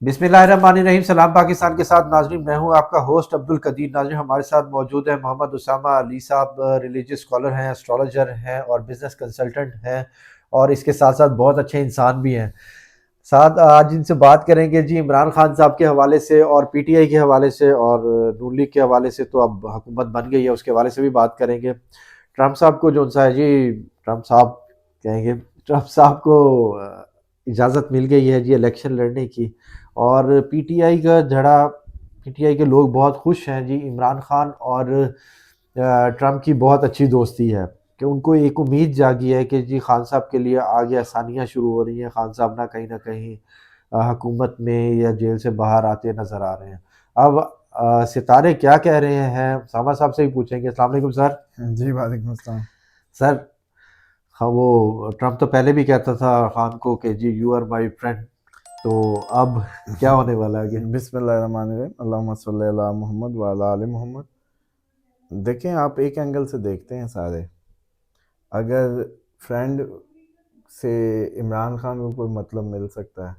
बिस्मिल्लाहिर्रहमानिर्रहीम। सलाम पाकिस्तान के साथ नाजरीन, मैं हूं आपका होस्ट अब्दुल कदीर। नाजरीन, हमारे साथ मौजूद है मोहम्मद उसामा अली साहब। रिलीजियस स्कॉलर हैं, एस्ट्रोलॉजर हैं और बिजनेस कंसल्टेंट हैं, और इसके साथ साथ बहुत अच्छे इंसान भी हैं। साथ आज इनसे बात करेंगे जी इमरान खान साहब के हवाले से और पीटीआई के हवाले से और नून लीग के हवाले से। तो अब हुकूमत बन गई है, उसके हवाले से भी बात करेंगे। ट्रम्प साहब को जो सा है जी, ट्रम्प साहब कहेंगे, ट्रम्प साहब को इजाज़त मिल गई है जी इलेक्शन लड़ने की। और पीटीआई का झड़ा, पीटीआई के लोग बहुत खुश हैं जी। इमरान खान और ट्रम्प की बहुत अच्छी दोस्ती है कि उनको एक उम्मीद जागी है कि जी खान साहब के लिए आगे आसानियाँ शुरू हो रही हैं। खान साहब ना कहीं हुकूमत में या जेल से बाहर आते नज़र आ रहे हैं। अब सितारे क्या कह रहे हैं, सामा साहब से ही पूछेंगे। अस्सलाम वालेकुम सर। जी, वालेकुम अस्सलाम। सर, हाँ, वो ट्रम्प तो पहले भी कहता था खान को कि जी यू आर माय फ्रेंड। तो अब क्या होने वाला है आगे? बिस्मिल्लाहिर्रहमानिर्रहीम, अल्लाहुम्मा सल्ली अला मोहम्मद व अला आले मोहम्मद। देखें, आप एक एंगल से देखते हैं सारे। अगर फ्रेंड से इमरान खान को कोई मतलब मिल सकता है,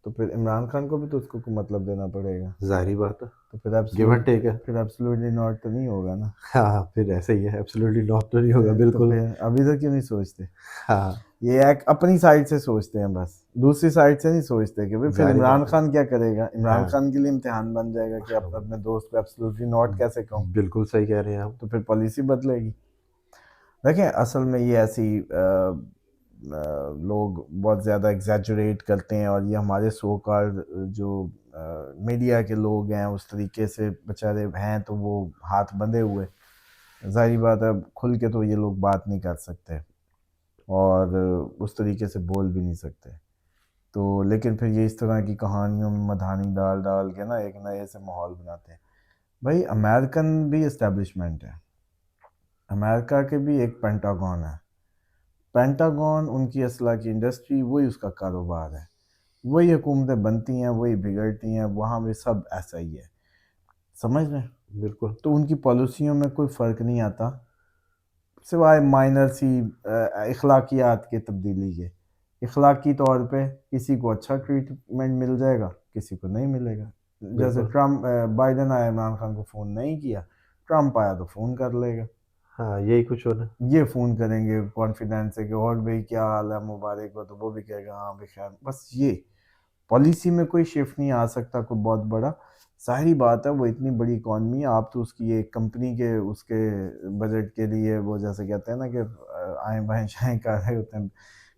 तो फिर इमरान खान को भी तो उसको कोई मतलब देना पड़ेगा। ज़ाहिर बात है, तो फिर गिव एंड टेक है। फिर एब्सोल्युटली नॉट तो नहीं होगा ना। हाँ, फिर ऐसे ही है, एब्सोल्युटली नॉट तो नहीं होगा, तो बिल्कुल। फिर अभी तक क्यों नहीं सोचते? हाँ, ये एक अपनी साइड से सोचते हैं, बस दूसरी साइड से नहीं सोचते कि भाई फिर ज़ाहिर इमरान बात है। खान क्या करेगा। इमरान हाँ, खान के लिए इम्तिहान बन जाएगा कि अपने दोस्त को एब्सोल्युटली नॉट कैसे कहूँ। बिल्कुल सही कह रहे हैं आप। तो फिर पॉलिसी बदलेगी। देखें, असल में ये ऐसी लोग बहुत ज़्यादा एग्जैजरेट करते हैं, और ये हमारे सो कॉल्ड जो मीडिया के लोग हैं उस तरीके से बेचारे हैं, तो वो हाथ बंधे हुए। जाहिर बात है, खुल के तो ये लोग बात नहीं कर सकते और उस तरीके से बोल भी नहीं सकते। तो लेकिन फिर ये इस तरह की कहानियों में मधानी डाल डाल के ना एक नए से माहौल बनाते हैं। भाई, अमेरिकन भी इस्टेब्लिशमेंट है। अमेरिका के भी एक पेंटागन है। पेंटागन उनकी असला की इंडस्ट्री, वही उसका कारोबार है। वही हुकूमतें बनती हैं, वही बिगड़ती हैं, वहाँ भी सब ऐसा ही है। समझ रहे हैं? बिल्कुल। तो उनकी पॉलिसियों में कोई फ़र्क नहीं आता, सिवाय माइनर सी अखलाकियात के तब्दीली के। इखलाकी तौर पे किसी को अच्छा ट्रीटमेंट मिल जाएगा, किसी को नहीं मिलेगा। जैसे बिल्कुल। ट्रम्प, बाइडन आया, इमरान खान को फ़ोन नहीं किया। ट्रम्प आया तो फ़ोन कर लेगा। हाँ, यही कुछ होना। ये फ़ोन करेंगे कॉन्फिडेंस है कि और भाई क्या हाल है, मुबारक हो, तो वो भी कहेगा हाँ भाई खैर। बस ये पॉलिसी में कोई शिफ्ट नहीं आ सकता कोई बहुत बड़ा। ज़ाहिर बात है, वो इतनी बड़ी इकॉनमी है, आप तो उसकी एक कंपनी के उसके बजट के लिए वो जैसे कहते हैं ना कि आएँ बाएँ शाएँ कर रहे होते हैं,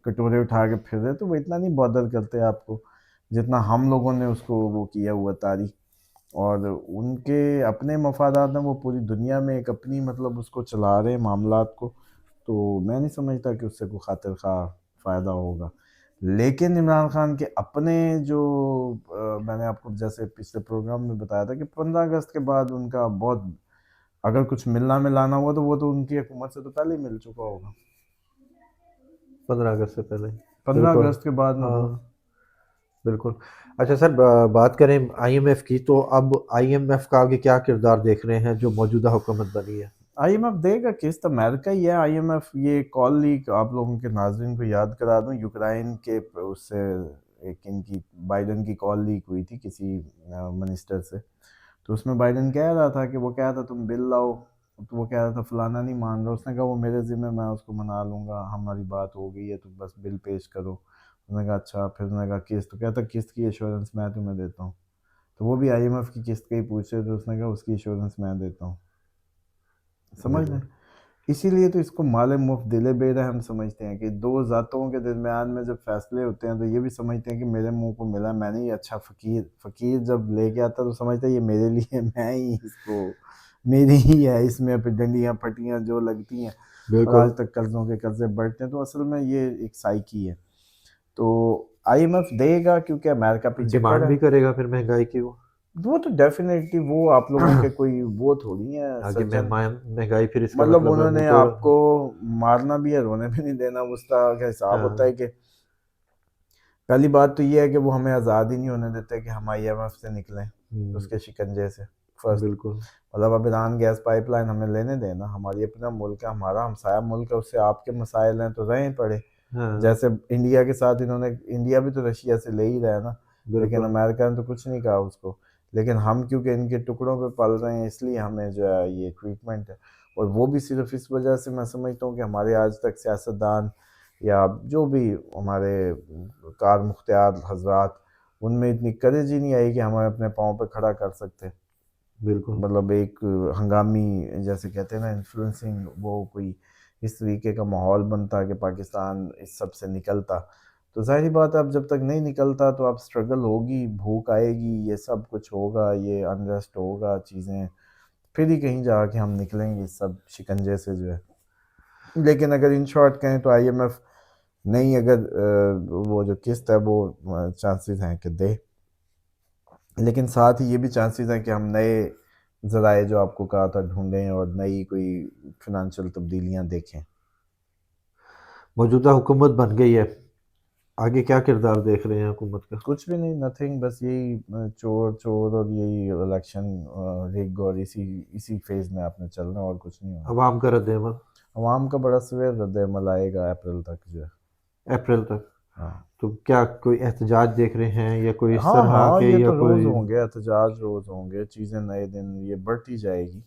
कटोरे उठा के फिर रहे, तो वो इतना नहीं बॉदर करते आपको जितना हम लोगों ने उसको वो किया हुआ तारी। और उनके अपने मफादात हैं, वो पूरी दुनिया में एक अपनी मतलब उसको चला रहे हैं मामलात को। तो मैं नहीं समझता कि उससे कोई खातिर खा फ़ायदा होगा। लेकिन इमरान खान के अपने जो मैंने आपको जैसे पिछले प्रोग्राम में बताया था कि 15 अगस्त के बाद उनका बहुत, अगर कुछ मिलना मिलाना हुआ तो वो तो उनकी हुकूमत से तो पहले ही मिल चुका होगा। 15 अगस्त से पहले। पंद्रह बिल्कुल। अगस्त के बाद ना हाँ, हुआ। बिल्कुल। अच्छा सर, बात करें आईएमएफ की, तो अब आईएमएफ का आगे क्या किरदार देख रहे हैं जो मौजूदा हुकूमत बनी है? आईएमएफ देगा किस्त, अमेरिका ही है आईएमएफ। ये कॉल लीक आप लोगों के नाजरीन को याद करा दूं, यूक्रेन के उससे एक इनकी बाइडन की कॉल लीक हुई थी किसी मिनिस्टर से। तो उसमें बाइडन कह रहा था कि वो कह रहा था तुम बिल लाओ, तो वो कह रहा था फलाना नहीं मान रहा। उसने कहा वो मेरे ज़िम्मे, मैं उसको मना लूँगा, हमारी बात हो गई है, तो बस बिल पेश करो। उसने कहा अच्छा। फिर उसने कहा किस्त, तो कहता किस्त की एश्योरेंस मैं तुम्हें देता हूँ। तो वो भी आईएमएफ की किस्त का ही पूछ रहे थे, उसने कहा उसकी एश्योरेंस मैं देता हूँ। समझ रहे बिल्कुल। हैं? इसीलिए तो इसको माले मुफ्त दिले बेरहम समझते हैं कि दो ज़ातों के दरमियान में जब फैसले होते हैं तो ये भी समझते हैं कि मेरे मुंह को मिला, मैंने ही अच्छा। फ़कीर फ़कीर जब लेके आता तो समझता है ये मेरे लिए, मैं ही इसको, मेरी ही है, इसमें फिर डंडियाँ पट्टियाँ जो लगती हैं और आज बिल्कुल। तक कर्ज़ों के कर्ज़े बढ़ते हैं। तो असल में ये एक साइकी है। तो आईएमएफ देगा क्योंकि अमेरिका पीछे डिमांड खड़ा भी है। करेगा फिर महंगाई की वो। वो तो डेफिनेटली, वो आप लोगों के कोई वो थोड़ी है आगे सर्जन। महंगाई, फिर इसका मतलब मतलब है मुंह उन्होंने तोड़। आपको मारना भी है, रोने भी नहीं देना। उसका क्या हिसाब होता है हाँ। कि पहली बात तो ये है कि वो हमें आज़ाद ही नहीं होने देते कि हम आईएमएफ से निकलें, हम्म, उसके शिकंजे से। फर्स्ट, बिल्कुल। मतलब अब ईरान गैस पाइपलाइन हमें लेने देना, हमारी अपना मुल्क है, हमारा हमसाया मुल्क है, उससे आपके मसाइल हैं तो रहें पड़े। हाँ। जैसे इंडिया के साथ इन्होंने, इंडिया भी तो रशिया से ले ही रहा है ना। लेकिन बिल्कुल। अमेरिका ने तो कुछ नहीं कहा उसको। लेकिन हम क्योंकि इनके टुकड़ों पे पल रहे हैं, इसलिए हमें जो है ये ट्रीटमेंट है। और वो भी सिर्फ इस वजह से मैं समझता हूँ कि हमारे आज तक सियासतदान या जो भी हमारे कार मुख्तियार हजरात, उनमें इतनी करेज ही नहीं आई कि हमें अपने पाँव पे खड़ा कर सकते। बिल्कुल। मतलब एक हंगामी, जैसे कहते हैं ना, इन्फ्लुएंसिंग, वो कोई इस तरीके का माहौल बनता कि पाकिस्तान इस सब से निकलता। तो जाहिर बात है, अब जब तक नहीं निकलता तो अब स्ट्रगल होगी, भूख आएगी, ये सब कुछ होगा, ये अनरेस्ट होगा, चीज़ें फिर ही कहीं जाके हम निकलेंगे इस सब शिकंजे से जो है। लेकिन अगर इन शॉर्ट कहें तो IMF नहीं, अगर वो जो किस्त है वो चांसेस हैं कि दे, लेकिन साथ ही ये भी चांसेस हैं कि हम नए ज़राए जो आपको कहा था ढूंढें और नई कोई फिनंशियल तब्दीलियां देखें। मौजूदा हुकूमत बन गई है, आगे क्या किरदार देख रहे हैं हुकूमत का? कुछ भी नहीं, नथिंग, बस यही चोर चोर और यही इलेक्शन रिग और इसी इसी फेज में आपने चलना, और कुछ नहीं होना। अवाम का रद्द-ए-अमल अवाम का बड़ा सवेर रद्द-ए-अमल आएगा अप्रैल तक जो है। अप्रैल तक। हाँ तो क्या कोई एहतजाज देख रहे हैं या कोई इस हाँ तरह हाँ, के, ये या तो रोज़ कोई? होंगे एहतजाज, रोज़ होंगे, चीज़ें नए दिन ये बढ़ती जाएगी।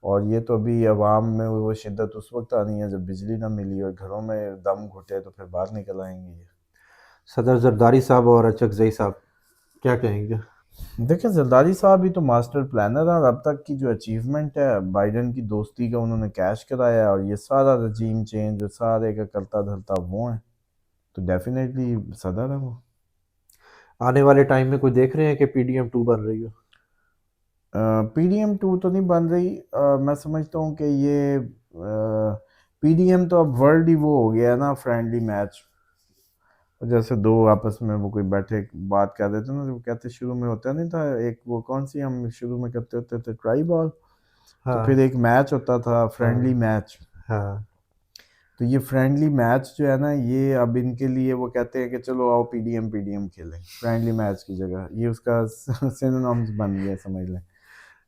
और ये तो अभी अवाम में वो शिद्दत उस वक्त आनी है जब बिजली ना मिली और घरों में दम घुटे, तो फिर बाहर निकल आएंगे ये। सदर जरदारी साहब और अचकजई साहब क्या कहेंगे? देखिए, जरदारी साहब ही तो मास्टर प्लानर है, और अब तक की जो अचीवमेंट है, बाइडन की दोस्ती का उन्होंने कैश कराया, और ये सारा रजीम चेंज और सारे का करता धरता वो है। तो डेफिनेटली सदर है वो। आने वाले टाइम में कोई देख रहे हैं कि PDM-2 बन रही हो? PDM-2 तो नहीं बन रही। मैं समझता हूँ कि ये PDM तो अब वर्ल्ड ही वो हो गया है ना, फ्रेंडली मैच। जैसे दो आपस में वो कोई बैठे बात कर रहे थे ना, वो कहते शुरू में होता नहीं था एक, वो कौन सी हम शुरू में करते होते थे, ट्राई बॉल। तो फिर हाँ, एक मैच होता था, फ्रेंडली हाँ, मैच। हाँ। तो ये फ्रेंडली मैच जो है ना, ये अब इनके लिए वो कहते हैं कि चलो आओ PDM PDM खेलें, फ्रेंडली मैच की जगह ये उसका सिनोनिम्स बन गया, समझ लें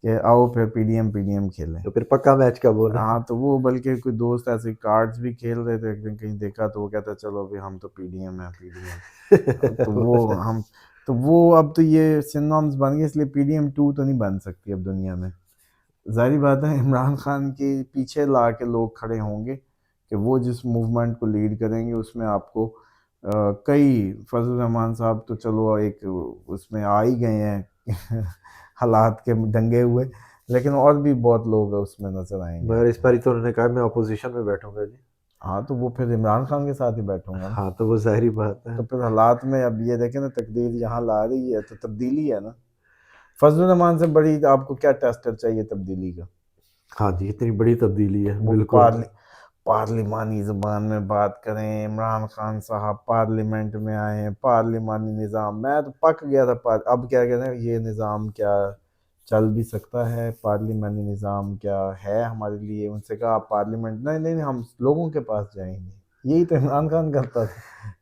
कि आओ फिर PDM PDM खेलें। तो फिर पक्का मैच कब होना है? हाँ, तो वो बल्कि कोई दोस्त ऐसे कार्ड्स भी खेल रहे थे, एक दिन कहीं देखा तो वो कहता चलो अभी हम तो PDM है, PDM। तो वो हम, तो वो अब तो ये सिनोनिम्स बन गए, इसलिए PDM-2 तो नहीं बन सकती अब दुनिया में। जाहिर बात है, इमरान खान के पीछे ला के लोग खड़े होंगे कि वो जिस मूवमेंट को लीड करेंगे उसमें आपको कई, फजल रहमान साहब तो चलो एक उसमें आ ही गए हैं हालात के दंगे हुए, लेकिन और भी बहुत लोग उसमें नजर आएंगे मगर इस आपको। बारी तो उन्होंने कहा मैं अपोजिशन में बैठूंगा जी। हाँ, तो वो फिर इमरान खान के साथ ही बैठूंगा ना। हाँ, तो वो ज़ाहिर बात है। तो फिर हालात में अब ये देखें ना, तकदीर यहाँ ला रही है तो तब्दीली है ना। फजल रहमान से बड़ी आपको क्या टेस्टर चाहिए तब्दीली का? हाँ जी, इतनी बड़ी तब्दीली है, वो बिल्कुल। पार्लिमानी ज़बान में बात करें, इमरान खान साहब पार्लियामेंट में आए हैं, पार्लिमानी निज़ाम, मैं तो पक गया था। अब क्या कहते हैं, ये निज़ाम क्या चल भी सकता है? पार्लिमानी निज़ाम क्या है हमारे लिए? उनसे कहा आप पार्लियामेंट, नहीं नहीं नहीं, हम लोगों के पास जाएंगे। यही तो इमरान खान करता था,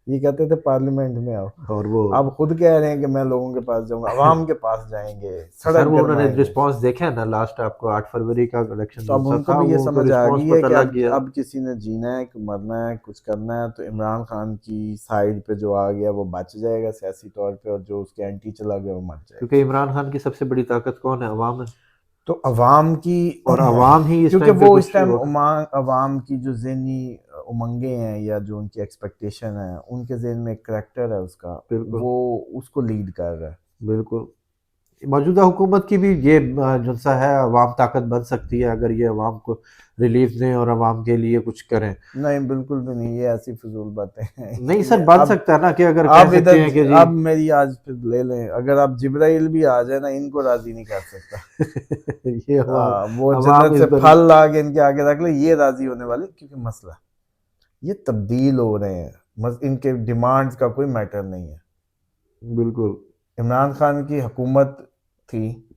ये कहते थे पार्लियामेंट में आओ। और वो आप खुद कह रहे हैं कि मैं लोगों के पास जाऊंगा, अवाम के पास जाएंगे, सर, सड़क वो उन्होंने गरमाएंगे। रिस्पांस देखा है ना, लास्ट आपको 8 फरवरी का इलेक्शन तो अब जलसा उनको था, भी ये वो तो समझ आ रिस्पांस गई है पता कि लग गया। अब किसी ने जीना है कि मरना है, कुछ करना है, तो इमरान खान की साइड पे जो आ गया वो बच जाएगा सियासी तौर पे, और जो उसके एंटी चला गया वो मर जाएगा। क्योंकि इमरान खान की सबसे बड़ी ताकत कौन है? अवाम है। तो अवाम की और अवाम ही इस क्योंकि टाइम पे वो इस कुछ टाइम अवाम की जो ज़हनी उमंगें हैं या जो उनकी एक्सपेक्टेशन है, उनके ज़हन में एक करैक्टर है उसका, बिल्कुल, वो उसको लीड कर रहा है। बिल्कुल। मौजूदा हुकूमत की भी ये जुनसा है, अवाम ताकत बन सकती है अगर ये अवाम को रिलीफ दें और अवाम के लिए कुछ करें। नहीं, बिल्कुल भी नहीं, ये ऐसी फिजूल बातें हैं। नहीं ये सर, बन अब सकता है ना, कि अगर कह अब सकते इधर हैं कि जी अब मेरी आज फिर ले लें, अगर आप जिब्राइल भी आ जाए ना, इनको राजी नहीं कर सकता। ये अवाम, वो अवाम जन्नत इस से बारी। फल ला के इनके आगे रख ले, ये राजी होने वाले, क्योंकि मसला ये तब्दील हो रहे हैं। इनके डिमांड्स का कोई मैटर नहीं है। बिल्कुल। इमरान खान की हुकूमत थी,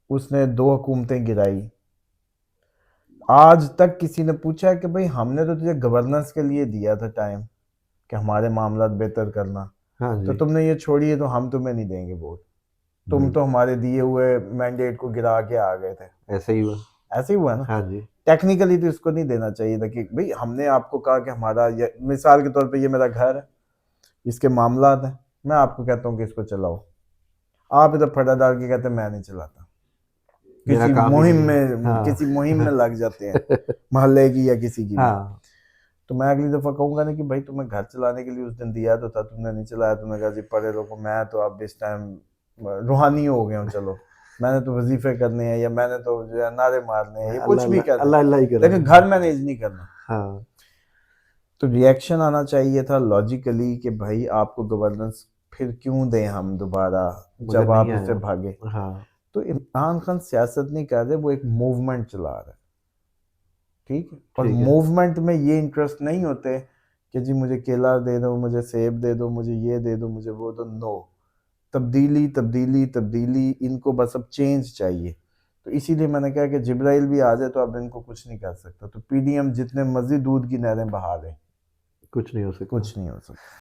उसने दो हुकूमतें गिराई। आज तक किसी ने पूछा है कि भाई हमने तो तुझे गवर्नेंस के लिए दिया था टाइम कि हमारे मामला बेहतर करना, हाँ तो जी। तुमने ये छोड़ी है, तो हम तुम्हें नहीं देंगे वोट। तुम बिल्कुल। तो हमारे दिए हुए मैंडेट को गिरा के आ गए थे। ऐसा ही हुआ। ऐसे ही हुआ ना। हाँ जी। टेक्निकली तो इसको नहीं देना चाहिए था कि भाई हमने आपको कहा कि हमारा ये, मिसाल के तौर पे ये मेरा घर है, इसके मामलात हैं, मैं आपको कहता हूँ कि इसको चलाओ, आप इधर फटा डाल के कहते हैं मैं नहीं चलाता, मेरा किसी काम ही मुहिम नहीं है। में हाँ किसी मुहिम में लग जाते हैं मोहल्ले की या किसी की भी। हाँ तो मैं अगली दफा कहूंगा ना कि भाई तुम्हें घर चलाने के लिए उस दिन दिया तो था, तुमने नहीं चलाया, तुमने कहा जी पढ़े रहो, मैं तो अब इस टाइम रूहानी हो गया हूँ, चलो मैंने तो वजीफे करने हैं या मैंने तो जो है नारे मारने हैं, मैं ये कुछ अल्लाह भी अल्लाह करने, अल्लाह अल्लाह ही कर रहा लेकिन हूँ। घर मैनेज नहीं करना। हाँ तो रिएक्शन आना चाहिए था लॉजिकली कि भाई आपको गवर्नेंस फिर क्यों दें हम दोबारा, मगर जब आप नहीं उससे आया। भागे। हाँ तो इमरान खान सियासत नहीं कर रहे, वो एक मूवमेंट चला रहे हैं, ठीक है। और ठीक है। मूवमेंट में ये इंटरेस्ट नहीं होते कि जी मुझे केला दे दो, मुझे सेब दे दो, मुझे ये दे दो, मुझे वो दो, नो। तब्दीली तब्दीली तब्दीली, इनको बस अब चेंज चाहिए। तो इसीलिए मैंने कहा कि जिब्राइल भी आ जाए तो अब इनको कुछ नहीं कर सकता, तो पीडीएम जितने मर्जी दूध की नहरें बहा दें, कुछ नहीं हो सकता। कुछ नहीं हो सकता।